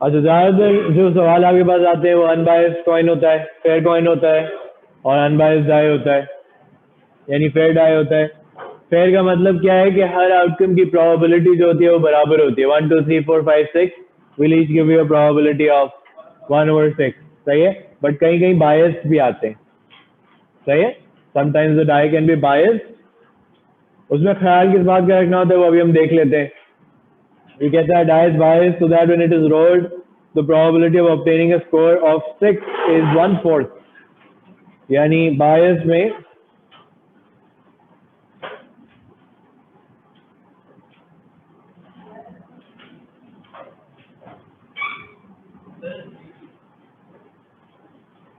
अच्छा, ज़्यादातर जो सवाल आपके पास आते हैं वो अनबायस्ड कॉइन होता है, फेयर कॉइन होता है और अनबायस्ड डाई होता है, यानी फेयर डाई होता है। फेयर का मतलब क्या है कि हर आउटकम की प्रोबेबिलिटी जो होती है वो बराबर होती है। 1 2 3 4 5 6 will each give you a probability of 1/6, सही है। बट कहीं कहीं बायस्ड भी आते हैं, सही है। Sometimes the die can be biased. उसमें ख्याल किस बात का रखना होता है वो अभी हम देख लेते हैं। ये कहता है die is biased so that when it is rolled the probability of obtaining a score of 6 is 1/4, यानी बायस में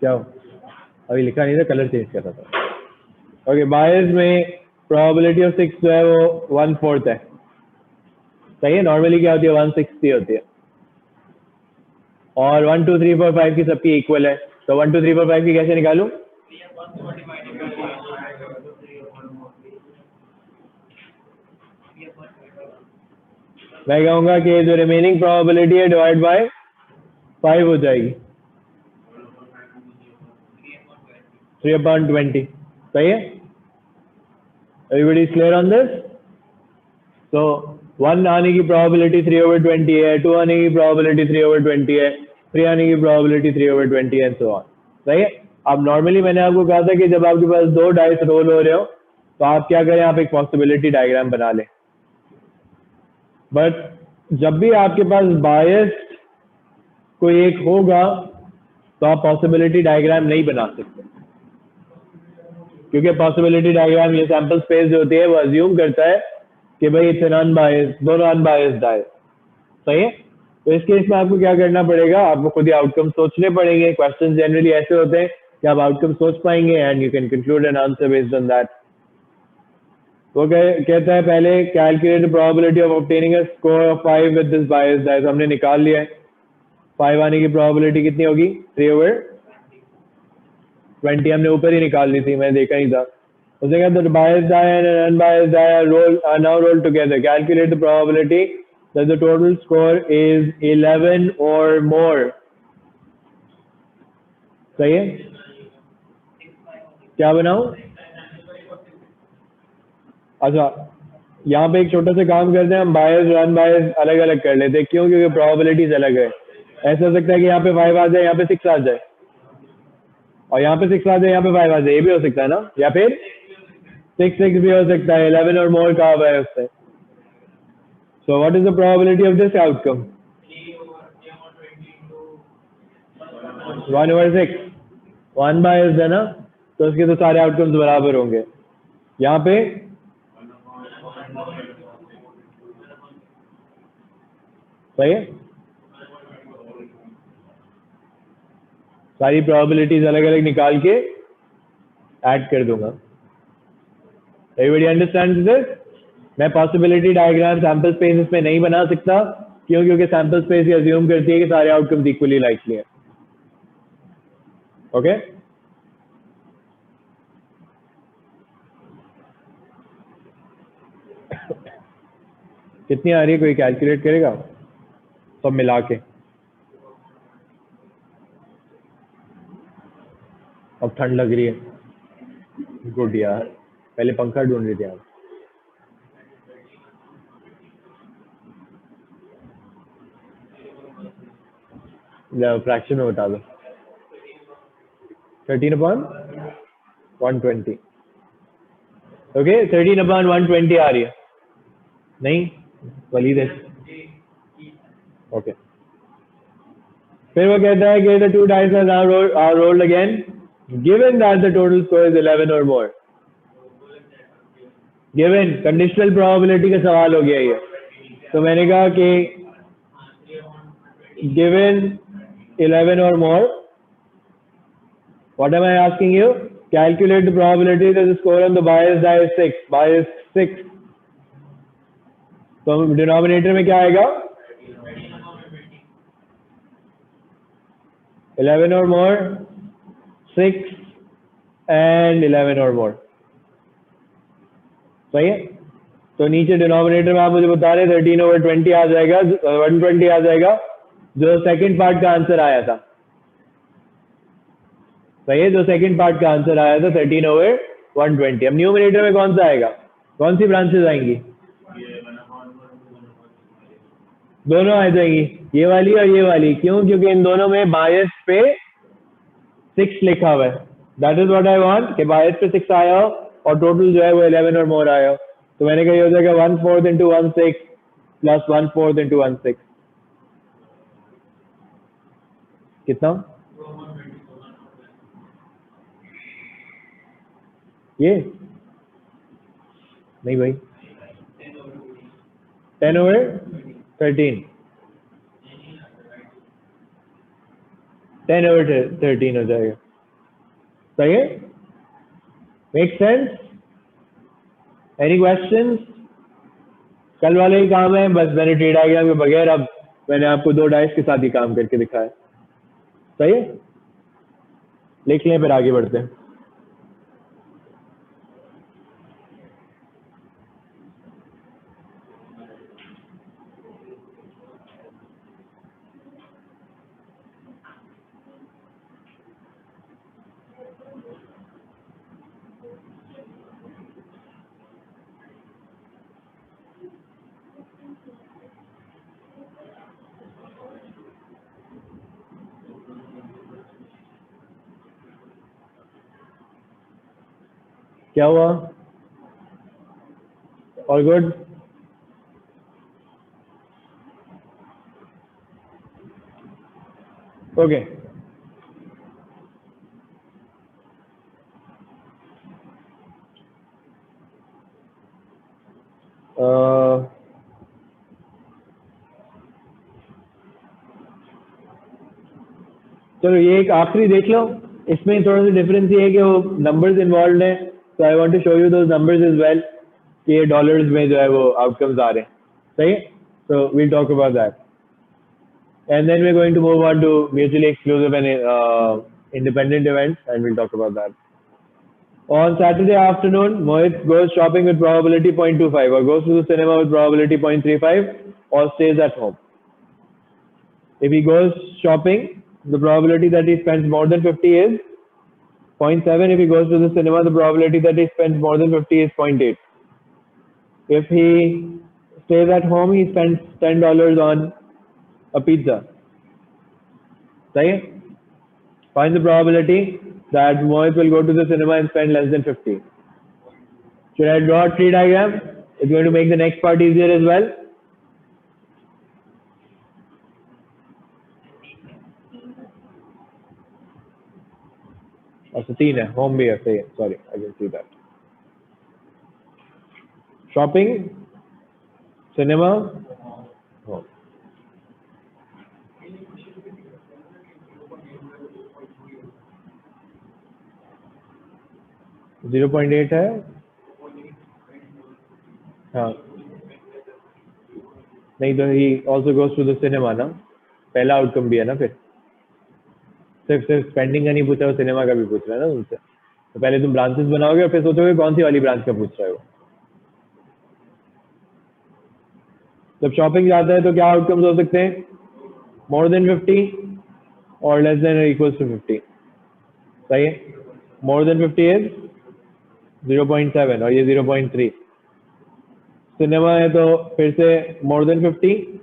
क्या अभी लिखा नहीं था, कलर चेंज कर रहा था। ओके, बायस में प्रोबेबिलिटी ऑफ 6 जो है वो 1/4 है, सही है। नॉर्मली क्या होती है 160 होती है और 1 2 3 4 5 की सबकी इक्वल है। तो 1 2 3 4 5 की कैसे निकालूं? मैं कहूँगा कि जो रिमेनिंग प्रोबेबिलिटी है डिवाइड बाय 5 हो जाएगी, 3/20, सही है। Everybody is clear on this? तो 1 आने की प्रोबेबिलिटी 3/20 है, 2 आने की प्रोबेबिलिटी 3/20 है, 3 आने की प्रोबेबिलिटी 3/20 एंड सो ऑन, सही है। अब नॉर्मली मैंने आपको कहा था कि जब आपके पास 2 डाइस रोल हो रहे हो तो आप क्या करें, आप एक पॉसिबिलिटी डायग्राम बना लें। बट जब भी आपके पास बायस्ड कोई एक होगा तो आप पॉसिबिलिटी डायग्राम नहीं बना सकते, क्योंकि पॉसिबिलिटी डायग्राम ये सैंपल स्पेस जो होती है वो अज्यूम करता है कि भाई इट्स एन अनबायस्ड, दोनों अनबायस्ड है, सही है। तो इस केस में आपको क्या करना पड़ेगा, आपको खुद ही आउटकम सोचने पड़ेंगे। क्वेश्चन जनरली ऐसे होते हैं कि आप आउटकम सोच पाएंगे and you can conclude an answer based on that. वो कहता है पहले calculate the probability of obtaining a score of 5 with this biased die. हमने निकाल लिया है, 5 आने की प्रोबेबिलिटी कितनी होगी, 3/20 हमने ऊपर ही निकाल ली थी, मैंने देखा ही था। उसने कहा the biased die and an unbiased die are now rolled together. Calculate the probability that the total score is 11 or more. सही है। क्या बनाऊं? अच्छा, यहाँ पे एक छोटा सा काम करते हैं, हम बायस्ड और अनबायस्ड अलग अलग कर लेते हैं। क्यों? क्योंकि प्रोबेबिलिटीज अलग है। ऐसा हो सकता है कि यहाँ पे 5 आ जाए, यहाँ पे 6 आ जाए, और यहाँ पे 6 आ जाए, यहाँ पे 5 आ जाए, ये भी हो सकता है ना। या फिर 6 भी हो सकता है, 11 और मोर कहा हुआ है उससे। So what is the probability of this outcome? 1/6, 1 biased है ना, तो उसके तो सारे आउटकम्स बराबर होंगे। यहाँ पे सही है, सारी प्रोबेबिलिटीज अलग अलग निकाल के ऐड कर दूंगा। Everybody understands this? मैं पॉसिबिलिटी डायग्राम सैंपल स्पेस में नहीं बना सकता, क्यों? क्योंकि सैंपल स्पेस ये अज्यूम करती है कि सारे आउटकम्स इक्वली लाइकली है। ओके, कितनी आ रही है, कोई कैलकुलेट करेगा सब मिला के? अब ठंड लग रही है, गुड यार, पहले पंखा ढूंढ रही थी आप। फ्रैक्शन में बता दो, 13/120। ओके, 13/120 आ रही है नहीं वलीद है। ओके, फिर वो कहता है कि the two dice are rolled again given that the total score is 11 or more. Given conditional probability का सवाल हो गया ये। तो मैंने कहा कि given 11 or more, what am I asking you? Calculate the probability that the score on the biased die is 6. Biased 6. तो डिनोमिनेटर में क्या आएगा, 11 or more, 6 and 11 or more, सही है। तो नीचे डिनोमिनेटर में आप मुझे बता रहे 13/20 आ जाएगा, 120 आ जाएगा, जो सेकंड पार्ट का आंसर आया था, सही है, जो सेकंड पार्ट का आंसर आया था 13/120। अब न्यूमरेटर में कौन सा आएगा, कौन सी ब्रांचेस आएंगी? दोनों आ जाएंगी, ये वाली और ये वाली। क्यों? क्योंकि इन दोनों में बायस पे 6 लिखा हुआ है। That is what I want कि बायस पे 6 आया हो और टोटल जो है वो 11 और मोर आया हो। तो मैंने कहा ये हो जाएगा 1/4 into 1/6 प्लस 1/4 into 1/6 कितना? ये नहीं भाई, 10/13, 10/13 हो जाएगा। सही है, मेक सेंस? Any questions? कल वाले ही काम है, बस मैंने ट्री डायग्राम के बगैर अब मैंने आपको 2 डाइस के साथ ही काम करके दिखाया। सही है, लिख लें फिर आगे बढ़ते हैं। क्या हुआ? All good? ओके, चलो ये एक आखिरी देख लो। इसमें थोड़ा सा डिफरेंस ये है कि वो नंबर्स इन्वॉल्व हैं, तो I want to show you those numbers as well कि ये डॉलर्स में जो है वो आउटकम्स आ रहे हैं। सही है, so we'll talk about that, and then we're going to move on to mutually exclusive and independent events, and we'll talk about that. On Saturday afternoon, Mohit goes shopping with probability 0.25, or goes to the cinema with probability 0.35, or stays at home. If he goes shopping, the probability that he spends more than 50 is 0.7. If he goes to the cinema, the probability that he spends more than 50 is 0.8. If he stays at home, he spends $10 on a pizza. Right? Find the probability that Mohit will go to the cinema and spend less than 50. Should I draw a tree diagram? It's going to make the next part easier as well. अच्छा 3 है, home भी है, सही है, sorry I can see that. Shopping, cinema, home. $0.8 है, हाँ नहीं तो he also goes to the cinema ना, पहला आउटकम भी है ना। फिर सिर्फ स्पेंडिंग का नहीं पूछ रहा, सिनेमा का भी पूछ रहा है ना तुमसे। तो पहले तुम ब्रांचेस बनाओगे और फिर सोचोगे कौन सी वाली ब्रांच का पूछ रहे हो। जब शॉपिंग जाता है तो क्या आउटकम्स हो सकते हैं? मोर देन 50 और लेस देन इक्वल्स टू 50। सही है, मोर देन 50 इज 0.7 और ये 0.3। सिनेमा है तो फिर से मोर देन 50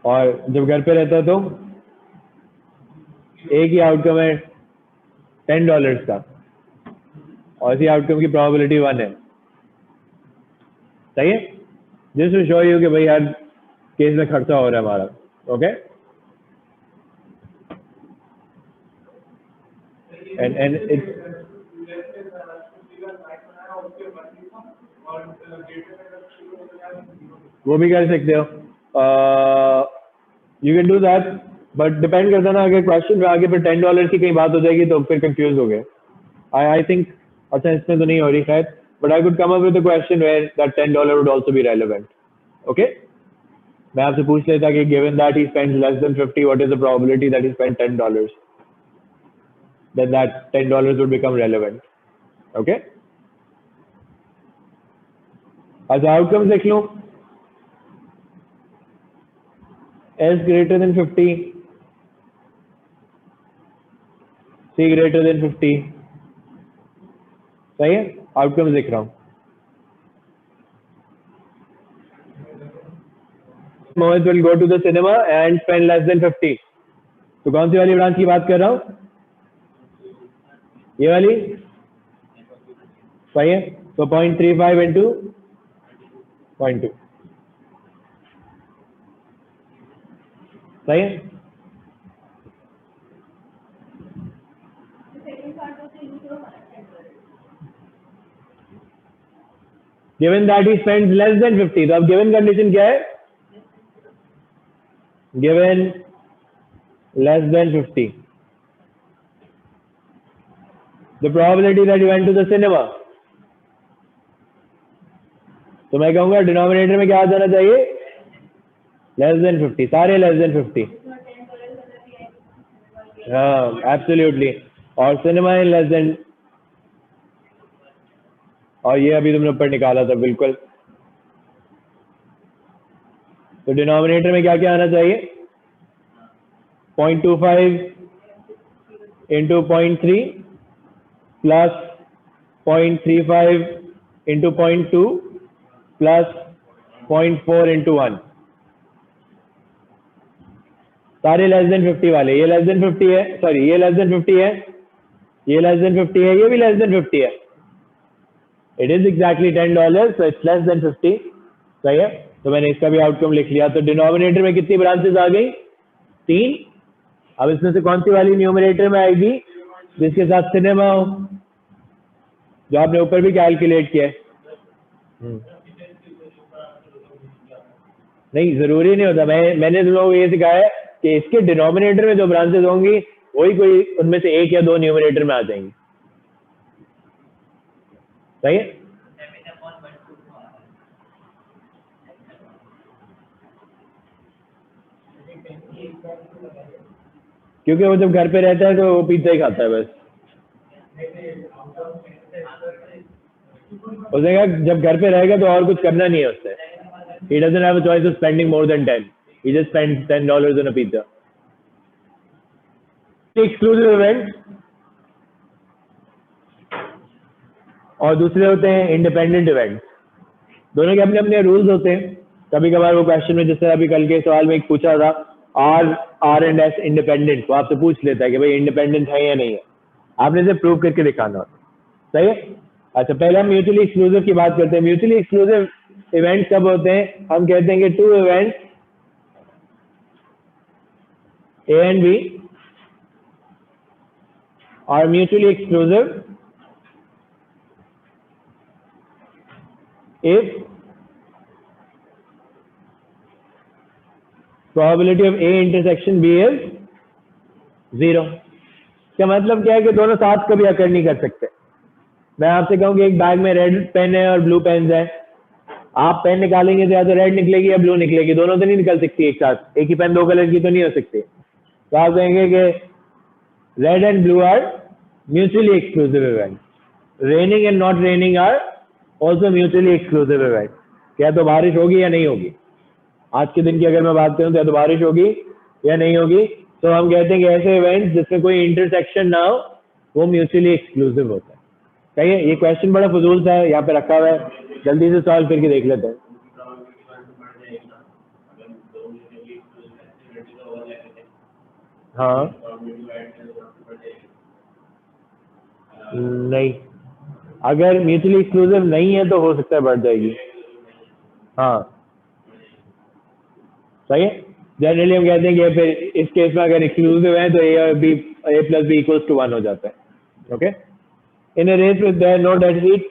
और जब घर पे रहता है तो एक ही आउटकम है $10 का और इसी आउटकम की प्रोबेबिलिटी 1 है। सही है, जस्ट टू शो यू कि भाई हर केस में खर्चा हो रहा है हमारा। ओके, एंड इट्स वो भी कर सकते हो, you can do that, but depend करता ना, अगर क्वेश्चन में आगे फिर $10 की कहीं बात हो जाएगी तो फिर कंफ्यूज हो गए। आई थिंक अच्छा इसमें तो नहीं हो रही शायद, but I could come up with a question where that $10 would also be relevant. Okay, मैं आपसे पूछ लेता कि given that he spends less than 50, what is the probability that he spend $10, then that $10 would become relevant. Okay, अच्छा outcomes लिख लूं, S greater than 50, C greater than 50, सही है, आउटकम्स लिख रहा हूं। Mohit will go to the cinema and spend less than 50. तो कौन सी वाली ब्रांच की बात कर रहा हूं, ये वाली, सही है। तो 0.35 इंटू 0.2, सही है। Given that he spends less than 50, तो अब गिवन कंडीशन क्या है, given less than 50, the probability that you went to the cinema, तो मैं कहूंगा डिनोमिनेटर में क्या आ जाना चाहिए, लेस देन 50, सारे लेस देन 50, हाँ एब्सोल्युटली, और सिनेमा इन लेस देन, और ये अभी तुमने ऊपर निकाला था बिल्कुल। तो डिनोमिनेटर में क्या क्या आना चाहिए, 0.25 into 0.3 plus 0.35 into 0.2 plus 0.4 into 1, सारे लेस देन 50 वाले, ये लेस देन 50 है, सॉरी ये लेस देन 50 है, ये लेस देन 50 है, ये भी लेस देन 50 है, it is exactly $10, so it's less than 50, सही है। तो मैंने इसका भी आउटकम लिख लिया। तो डिनोमिनेटर में कितनी ब्रांचेस आ गई, 3। अब इसमें से कौन सी वाली न्यूमरेटर में आएगी, जिसके साथ सिनेमा हो, जो आपने ऊपर भी कैलकुलेट किया है। नहीं जरूरी नहीं होता, मैंने तुम लोगों को ये सिखाया है कि इसके डिनोमिनेटर में जो ब्रांचेस होंगी वही कोई उनमें से एक या दो न्यूमरेटर में आ जाएंगी, सही है। क्योंकि वो जब घर पे रहता है तो वो पिज्जा ही खाता है बस, उसने कहा जब घर पे रहेगा तो और कुछ करना नहीं है उससे, he doesn't have a choice of spending more than 10, he just spends $10 on a pizza। Exclusive event और दूसरे होते हैं इंडिपेंडेंट इवेंट, दोनों के अपने अपने रूल्स होते हैं। कभी कभार वो क्वेश्चन में, जिस तरह अभी कल के सवाल में एक पूछा था, आर एंड एस इंडिपेंडेंट, वो आपसे पूछ लेता है कि भाई इंडिपेंडेंट है या नहीं है, आपने इसे प्रूव करके दिखाना होता है, सही है। अच्छा पहले हम म्यूचुअली एक्सक्लूसिव की बात करते हैं। म्यूचुअली एक्सक्लूसिव इवेंट कब होते हैं, हम कहते हैं कि 2 events A and B are mutually exclusive if probability of A intersection B is 0। क्या मतलब क्या है कि दोनों साथ कभी अकर नहीं कर सकते। मैं आपसे कहूँ कि एक बैग में रेड पेन है और ब्लू पेन है, आप पेन निकालेंगे तो या तो रेड निकलेगी या ब्लू निकलेगी, दोनों तो नहीं निकल सकती एक साथ, एक ही पेन 2 कलर की तो नहीं हो सकती। तो आप कहेंगे कि red and blue are mutually exclusive event, raining and not raining are also mutually exclusive event. क्या तो बारिश होगी या नहीं होगी, आज के दिन की अगर मैं बात करूं तो या तो बारिश होगी या नहीं होगी, तो हम कहते हैं कि ऐसे इवेंट जिसमें कोई इंटरसेक्शन ना हो वो म्यूचुअली एक्सक्लूसिव होता है। सही है। ये क्वेश्चन बड़ा फजूल सा है, यहाँ पे रखा हुआ है, जल्दी से सॉल्व करके देख लेते हैं। हाँ नहीं, अगर म्यूचुअली एक्सक्लूसिव नहीं है तो हो सकता है बढ़ जाएगी। हाँ सही है। जनरली हम कहते हैं कि फिर इस केस में अगर एक्सक्लूसिव है तो a plus b equals to 1 हो जाता है। Okay, in a race with there no dead heat,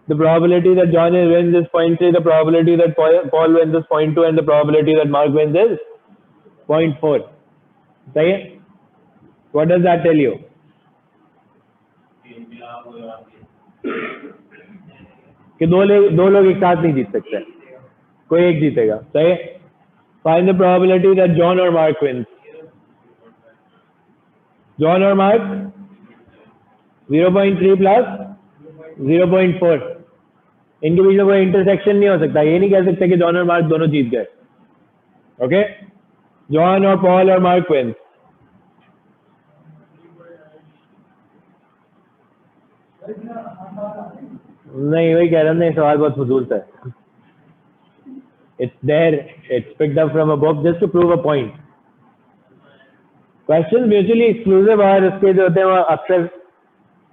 the probability that John wins is 0.3, the probability that Paul wins is 0.2, and the probability that Mark wins is 0.4। सही है। What does that tell you? कि दो लोग एक साथ नहीं जीत सकते, कोई एक जीतेगा। सही है। Find the probability that John or Mark wins. John or Mark 0.3 plus 0.4, इनके बीच में कोई इंटरसेक्शन नहीं हो सकता, ये नहीं कह सकते कि जॉन और मार्क दोनों जीत गए। ओके, जॉन और पॉल और मार्क विन। नहीं, वही कह रहा हूँ, नहीं सवाल बहुत फजूल था। It's there, it's picked up from a book just to prove a point. Questions mutually exclusive और उसके जो होते हैं वो अक्सर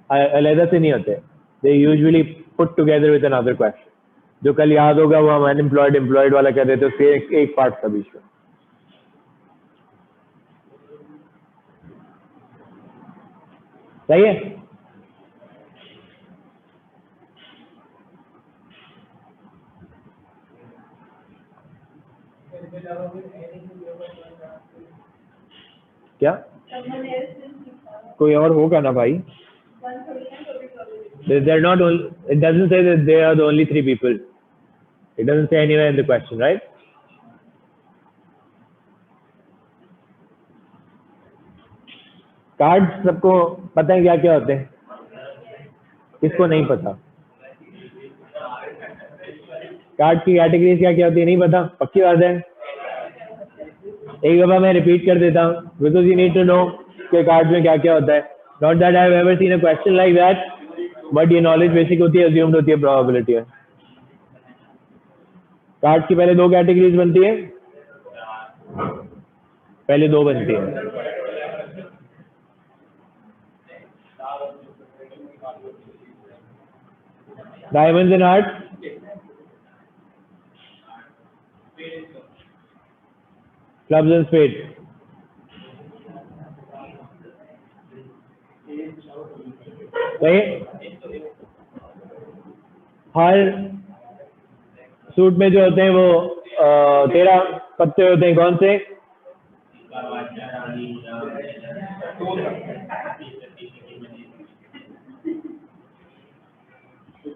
अलग से नहीं होते, they usually put together with another question. जो कल याद होगा वो हम अनएम्प्लॉयड एम्प्लॉयड वाला कर रहे थे, उसके एक पार्ट था बीच में। सही है? क्या कोई और होगा ना भाई? They're not only, it doesn't say that they are the only 3 people. It doesn't say anywhere in the question, right? Cards सबको पता है क्या क्या होते हैं? किसको नहीं पता? कार्ड की कैटेगरीज क्या क्या होती है नहीं पता? पक्की बात है? एक दफा मैं रिपीट कर देता हूँ, because you need to know कि कार्ड में क्या क्या होता है। Not that I have ever seen a question like that, but ये नॉलेज बेसिक होती है, अज्यूम्ड होती है, प्रोबेबिलिटी है। कार्ड की पहले 2 कैटेगरीज बनती है, पहले 2 बनती है। Diamonds and heart, clubs and spade. सही? हर सूट में जो होते हैं वो 13 पत्ते होते हैं, कौन से?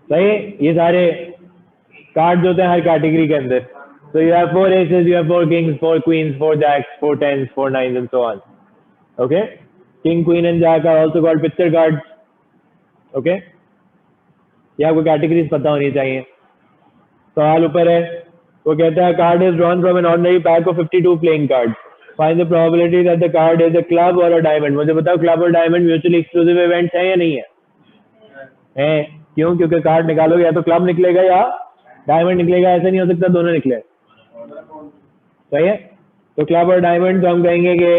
सही? ये सारे कार्ड होते हैं हर कैटेगरी के अंदर। So you have 4 aces, you have 4 kings, 4 queens, 4 jacks, 4 tens, 4 nines, and so on. Okay? King, queen, and jack are also called picture cards. Okay? ये आपको कैटेगरीज पता होनी चाहिए। सवाल ऊपर है, वो कहता है card is drawn from an ordinary pack of 52 playing card, find the probability that the card is a club और अ डायमंड। मुझे बताओ क्लब और डायमंड म्यूचुअली एक्सक्लूसिव इवेंट्स है या नहीं है? है। क्यों? क्योंकि कार्ड निकालोगे या तो क्लब निकलेगा या डायमंड निकलेगा, ऐसा नहीं हो सकता दोनों निकले। सही है? तो क्लब और डायमंड तो हम कहेंगे कि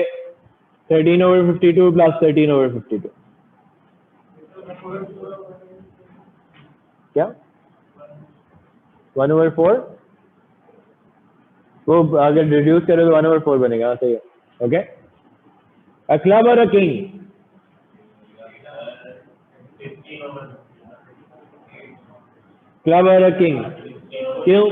13/52 प्लस 13/52। क्या 1/4? वो अगर रिड्यूस करो तो 1/4 बनेगा। सही है। ओके, अ क्लब और अ किंग। क्लब और अ किंग, क्यों?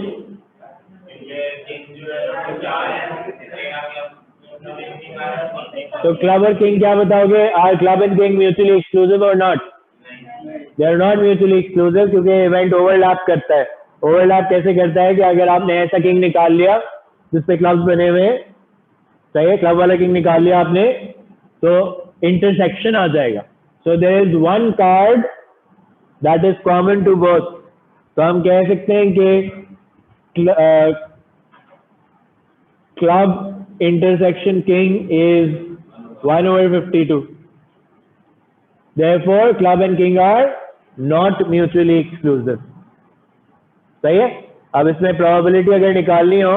तो क्लब और किंग क्या बताओगे? Are club and king mutually exclusive और not? They are not mutually exclusive, क्योंकि इवेंट ओवरलैप करता है। ओवरलैप कैसे करता है कि अगर आपने ऐसा किंग निकाल लिया जिसपे क्लब्स बने हुए हैं, सही है, क्लब वाला किंग निकाल लिया आपने, तो इंटरसेक्शन आ जाएगा। So there is one card that is common to both. तो हम कह सकते हैं कि club intersection king is 1/52। Therefore, club and king are not mutually exclusive. सही है? अब इसमें प्रोबेबिलिटी अगर निकालनी हो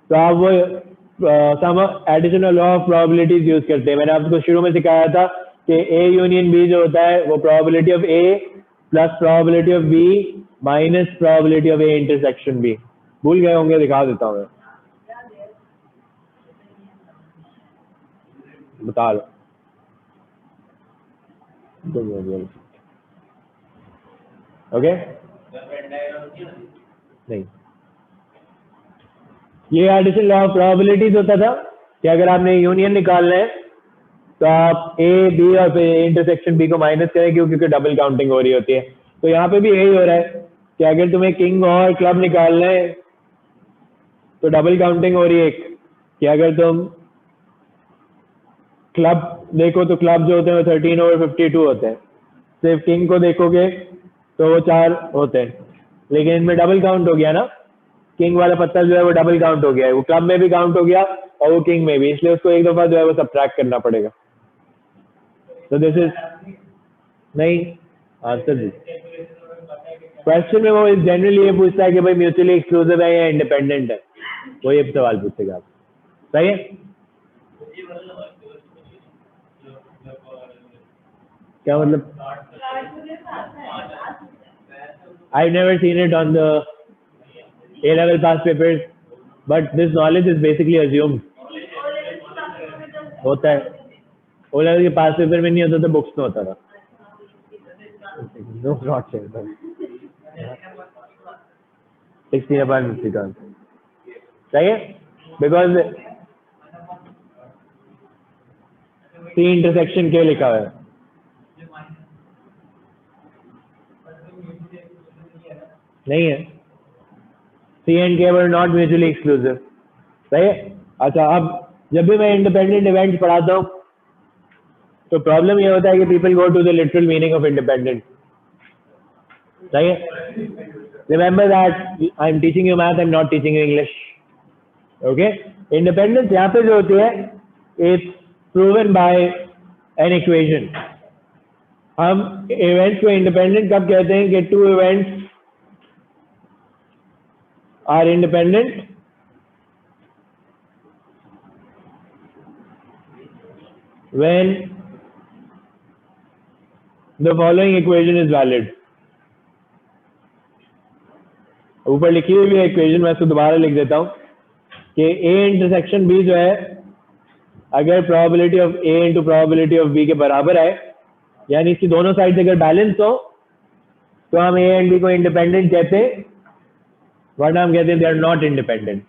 तो आप वो sum additional law of probabilities use करते हैं। मैंने आपको शुरू में सिखाया था कि ए यूनियन बी जो होता है वो probability of A plus probability of B minus probability of A intersection B. भूल गए होंगे, दिखा देता हूँ मैं, बता लो। ओके, नहीं, ये एडिशन लॉ ऑफ प्रोबेबिलिटीज होता था कि अगर आपने यूनियन निकालना है तो आप ए बी और फिर इंटरसेक्शन बी को माइनस करें, क्योंकि डबल काउंटिंग हो रही होती है। तो यहाँ पे भी यही हो रहा है कि अगर तुम्हें किंग और क्लब निकालना है तो डबल काउंटिंग हो रही है कि अगर तुम क्लब देखो तो क्लब जो होते हैं 13/52 होते हैं, सिर्फ किंग को देखोगे तो वो 4 होते हैं। लेकिन इनमें डबल काउंट हो गया ना, किंग वाला पत्ता जो है वो डबल काउंट हो गया है, वो क्लब में भी काउंट हो गया और वो किंग में भी, इसलिए उसको एक दफा जो है वो सब्ट्रैक्ट करना पड़ेगा। तो दिस इज नहीं आंसर जी। क्वेश्चन में वो जनरली ये पूछता है कि भाई म्यूचुअली एक्सक्लूसिव है या इंडिपेंडेंट है, वो ये सवाल पूछेगा आप। सही है? क्या मतलब? I've never seen it on the A-level past papers, but this knowledge is basically assumed. होता है, O-level के पास पेपर में नहीं होता तो बुक्स में होता था। No, not sure. 16 upon 50. सही है? Because C intersection K लिखा हुआ है। नहीं है, C and K were not mutually exclusive। सही है? अच्छा, अब जब भी मैं इंडिपेंडेंट इवेंट्स पढ़ाता हूँ तो प्रॉब्लम ये होता है कि people go to the literal meaning of independent. सही है? Remember that I am teaching you math, I am not teaching you English. Okay? Independence यहाँ पे जो होती है, it's proven by an equation. हम इवेंट्स को इंडिपेंडेंट कब कहते हैं कि two events are independent when the following equation is valid। ऊपर लिखी हुई है इक्वेशन, मैं इसको दोबारा लिख देता हूँ कि A इंटरसेक्शन B जो है, अगर probability of A into probability of B के बराबर है, यानी इसकी दोनों साइड अगर बैलेंस हो, तो हम A एंड B को इंडिपेंडेंट कहते हैं, वरना हम कहते हैं दे आर नॉट इंडिपेंडेंट।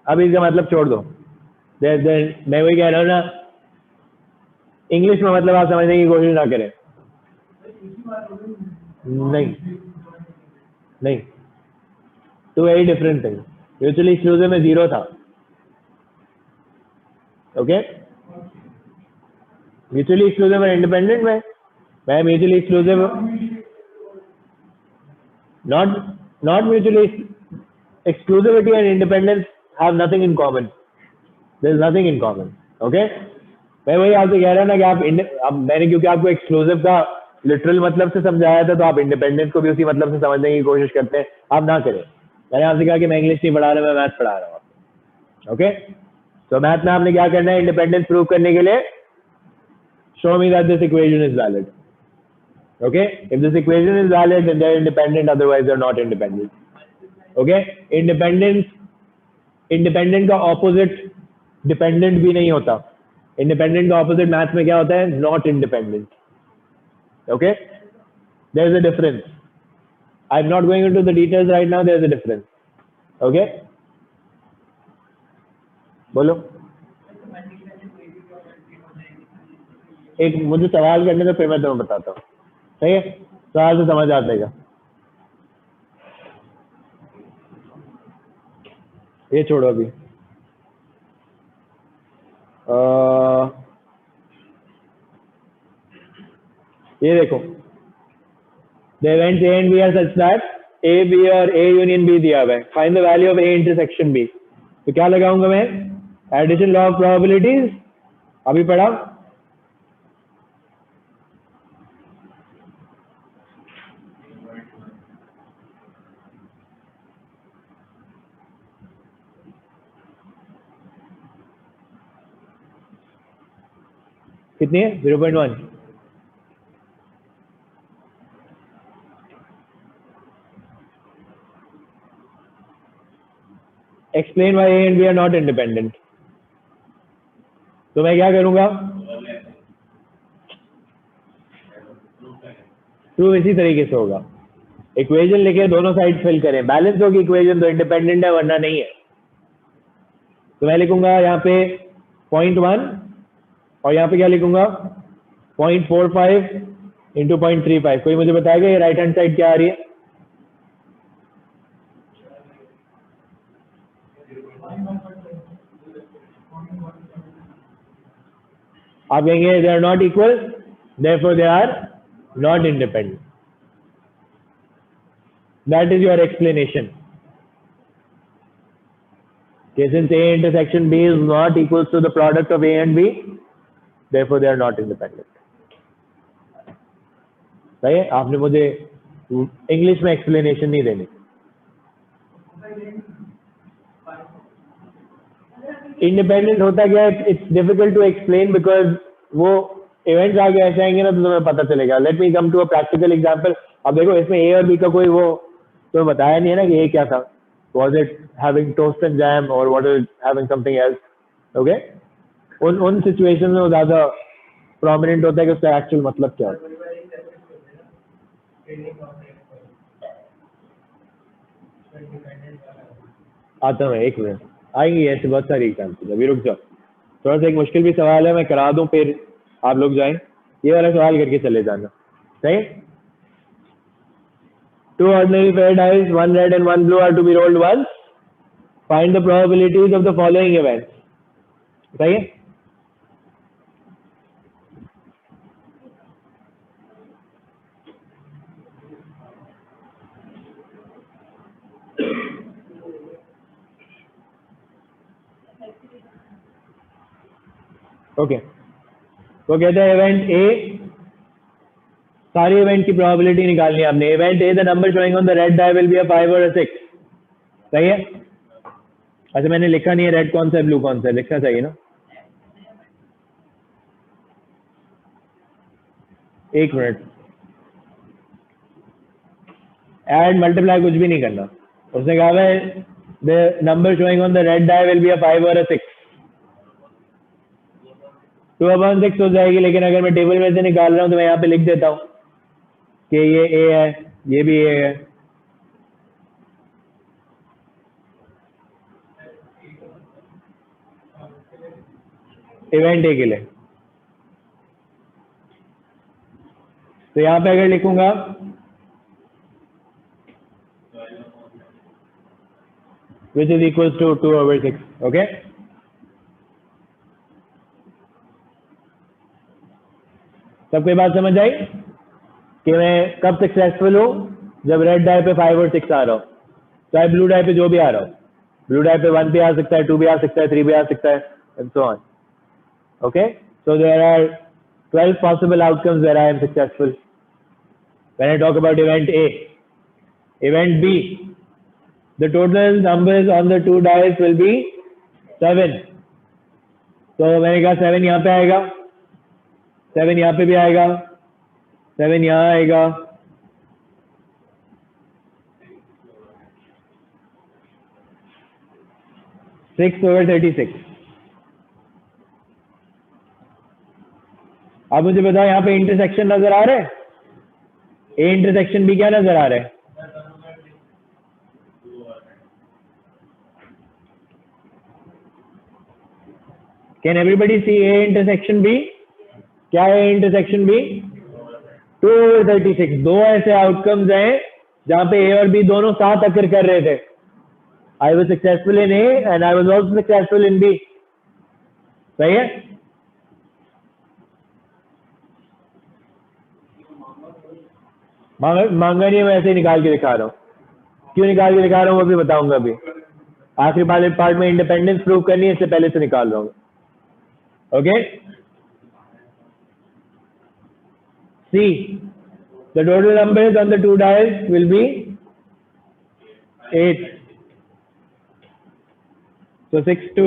अब इसका मतलब छोड़ दो, मैं वही कह रहा हूँ ना, इंग्लिश में मतलब आप समझने की कोशिश ना करें। नहीं, two very different thing. Mutually exclusive में 0 था। ओके? म्यूचुअली एक्सक्लूसिव और इंडिपेंडेंट में, मैं mutually exclusive not mutually exclusivity and independence have nothing in common। There is nothing in common। Okay? मैं वही आपसे कह रहा हूँ ना कि आप मैंने क्योंकि आपको एक्सक्लूसिव का लिटरल मतलब से समझाया था, तो आप इंडिपेंडेंस को भी उसी मतलब से समझने की कोशिश करते हैं। आप ना करें। मैंने आपसे कहा कि मैं इंग्लिश नहीं पढ़ा रहा, मैं मैथ पढ़ा रहा हूँ आपको। ओके? तो मैथ में आपने क्या करना है, इंडिपेंडेंस प्रूव करने के लिए show me that this equation is valid. Okay? If this equation is valid, then they are independent, otherwise they are not independent। Okay? Independent का opposite dependent भी नहीं होता। Independent का opposite मैथ में क्या होता है? Not independent। Okay? There is a difference। I'm not going into the details right now, there is a difference। Okay? बोलो। एक मुझे सवाल करने तो फिर मैं तुम्हें बताता हूँ। सही है? सवाल से समझ आ जाएगा। ये छोड़ो अभी। ये देखो, the events A and B are such that A, B और A union B दिया हुआ है। Find the value of A intersection B। तो क्या लगाऊंगा मैं? एडिशन लॉ ऑफ प्रोबेबिलिटीज अभी पढ़ा। कितनी है? 0.1। Explain why A and B are not independent. तो मैं क्या करूंगा? प्रूफ इसी तरीके से होगा। इक्वेशन लिखे, दोनों साइड फिल करें, बैलेंस होगी इक्वेशन तो इंडिपेंडेंट है, वरना नहीं है। तो मैं लिखूंगा यहाँ पे 0.1 और यहाँ पे क्या लिखूंगा? 0.45 इंटू 0.35। कोई मुझे बताएगा ये राइट हैंड साइड क्या आ रही है? आप कहेंगे they are not equal, therefore they are not independent. That is your explanation. Okay, since A intersection B is not equals to the product of A and B, therefore they are not independent. सही है? आपने मुझे English में explanation नहीं देनी. Independent होता क्या है? It's difficult to explain because वो इवेंट्स आगे ऐसे आएंगे ना तो तुम्हें पता चलेगा. Let me come to a practical example. अब देखो इसमें ए और बी का कोई वो तो बताया नहीं है ना कि ए क्या था. Was it having toast and jam और was it having something else? Okay, उन सिचुएशन में वो ज्यादा प्रोमिनेंट होता है कि उसका एक्चुअल मतलब क्या है. आता हूँ, एक मिनट, आएंगी ऐसे बहुत सारी एग्जाम्पल. अभी रुक जाओ, थोड़ा सा एक मुश्किल भी सवाल है, मैं करा दूं फिर आप लोग जाएं. ये वाला सवाल करके चले जाना. सही. Two ordinary pair dice, one red and one blue, are to be rolled once. Find the probabilities of the following events. सही है. ओके, तो कहते हैं इवेंट ए, सारी इवेंट की प्रोबेबिलिटी निकालनी है आपने. Event A, the number showing on the red die will be a 5 और अ 6. सही है. अच्छा, मैंने लिखा नहीं है रेड कौन सा है ब्लू कौन सा है, लिखना चाहिए ना. एक मिनट, ऐड मल्टीप्लाई कुछ भी नहीं करना. उसने कहा है the number showing on the red die will be a 5 और अ 6. 2/6 हो जाएगी, लेकिन अगर मैं टेबल में से निकाल रहा हूं तो मैं यहाँ पे लिख देता हूँ कि ये ए है, ये भी ए है. इवेंट ए के लिए तो यहाँ पे अगर लिखूंगा which is equal to 2/6. Okay, सबको बात समझ आई कि मैं कब सक्सेसफुल हूँ? जब रेड डाई पे 5 और 6 आ रहा हूँ, चाहे ब्लू डाई पे जो भी आ रहा हूँ. ब्लू डाई पे 1 भी आ सकता है, 2 भी आ सकता है, 3 भी आ सकता है, and so on. Okay, so there are 12 possible outcomes where I am successful when I talk about event A. Event B, the total numbers on the two dice will be 7. तो मैंने कहा 7 यहाँ पे आएगा, 7 यहाँ पे भी आएगा, 7 यहाँ आएगा, 6/36. आप मुझे बताओ यहाँ पे इंटरसेक्शन नजर आ रहा है? ए इंटरसेक्शन भी क्या नजर आ रहा है? Can everybody see A intersection B? क्या है इंटरसेक्शन बी? 2/36. दो ऐसे आउटकम्स हैं जहां पे ए और बी दोनों साथ अकर कर रहे थे. I was successful in A and I was also successful in B. सही है. मांगा नहीं, मैं ऐसे ही निकाल के दिखा रहा हूँ. क्यों निकाल के दिखा रहा हूँ वो भी बताऊंगा. अभी आखिरी वाले पार्ट में इंडिपेंडेंस प्रूव करनी है, इससे पहले से निकाल रहा हूँ. Okay, see the total numbers on the two dice will be 8. So 6 2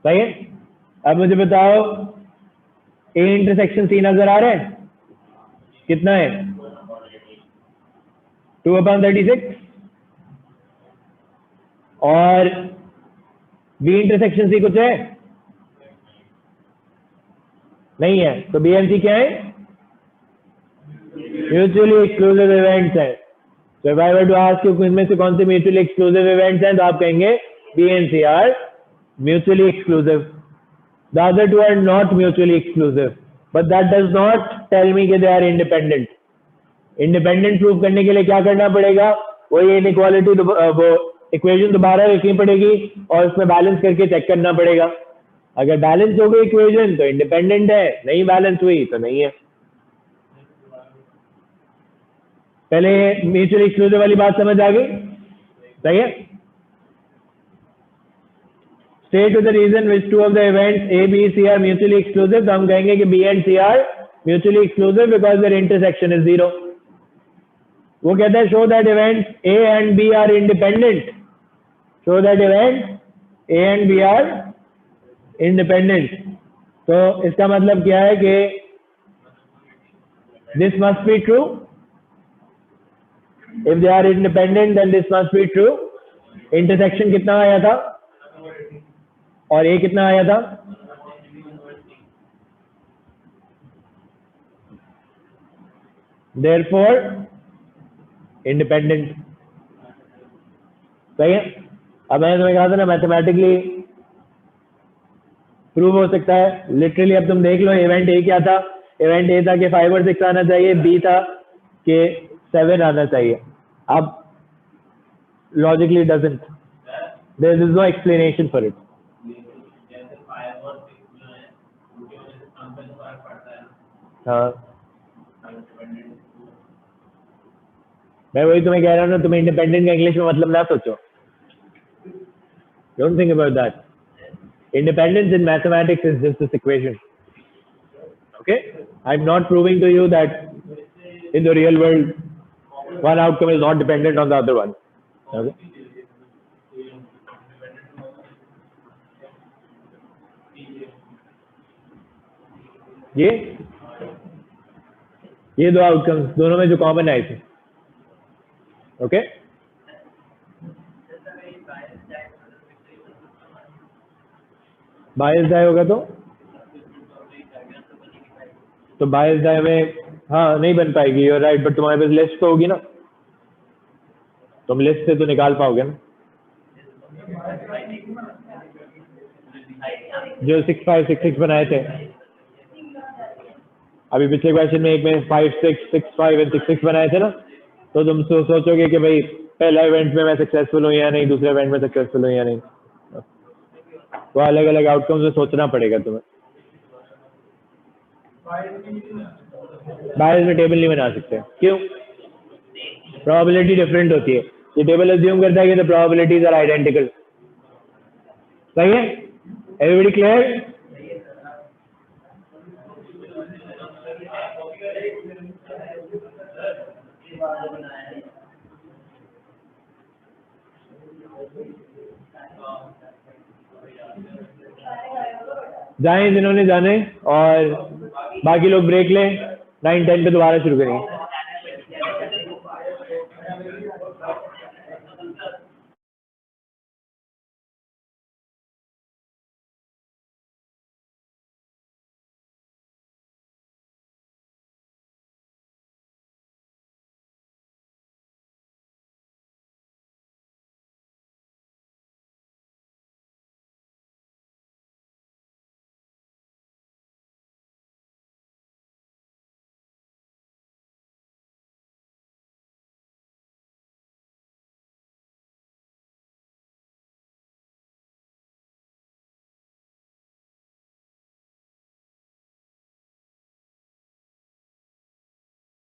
सही है. अब मुझे बताओ ए इंटरसेक्शन सी नजर आ रहा है? कितना है? 2/36. और बी इंटरसेक्शन सी कुछ है? नहीं है. तो बी एंड सी क्या है? म्यूचुअली एक्सक्लूसिव इवेंट्स है. तो if I were to ask you इनमें से कौन से म्यूचुअली एक्सक्लूसिव इवेंट्स हैं, तो आप कहेंगे B and C are mutually exclusive. The other two are not mutually exclusive, but that does not tell me that they are independent. Independent prove करने के लिए क्या करना पड़ेगा, वो ये इनइक्वालिटी वो इक्वेशन दोबारा लिखनी पड़ेगी और उसमें बैलेंस करके चेक करना पड़ेगा। अगर बैलेंस हो गई इक्वेशन तो इंडिपेंडेंट है, नहीं बैलेंस हुई तो नहीं है। पहले म्यूचुअली एक्सक्लूसिव वाली बात समझ आ गई? सही है। State the reason which two of the events A B C are mutually exclusive, तो हम कहेंगे कि B and C are mutually exclusive because their intersection is 0। वो कहता है show that events A and B are independent, show that events A and B are independent. तो इसका मतलब क्या है कि this must be true, if they are independent then this must be true. Intersection कितना आया था और ए कितना आया था? Therefore independent. सही है। अब मैंने तुम्हें कहा था ना मैथमेटिकली प्रूव हो सकता है। लिटरली अब तुम देख लो इवेंट ए क्या था, इवेंट ए था कि 5 और 6 आना चाहिए, बी था कि 7 आना चाहिए। अब logically doesn't, there is no explanation for it. हाँ मैं वही तुम्हें कह रहा हूँ ना, तुम्हें इंडिपेंडेंट का इंग्लिश में मतलब ना सोचो, don't think about that. Independence in mathematics is just this equation. Okay? I'm not proving to you that in the real world one outcome is not dependent on the other one. Okay? ये दो outcomes दोनों में जो common आए थे। Okay? बायस die होगा तो बायस die में हाँ नहीं बन पाएगी, यूर राइट, बट तुम्हारे पास लिस्ट तो होगी ना, तुम लिस्ट से तो निकाल पाओगे ना। जो 6 5 6 6 बनाए थे अभी पिछले क्वेश्चन में, एक में 5 6 6 5 और 6 6 बनाए थे ना, तो तुम सोचोगे कि भाई पहला इवेंट में मैं सक्सेसफुल हूँ या नहीं, दूसरे इवेंट में सक्सेसफुल हूँ या नहीं, तो अलग अलग आउटकम्स में सोचना पड़ेगा तुम्हें। बायस में टेबल नहीं बना सकते, क्यों? प्रोबेबिलिटी डिफरेंट होती है। ये टेबल अज्यूम करता है कि द प्रोबेबिलिटीज आर आइडेंटिकल। सही है? Everybody clear? जाएं जिन्होंने जाने, और बाकी लोग ब्रेक लें, 9 10 पे दोबारा शुरू करेंगे।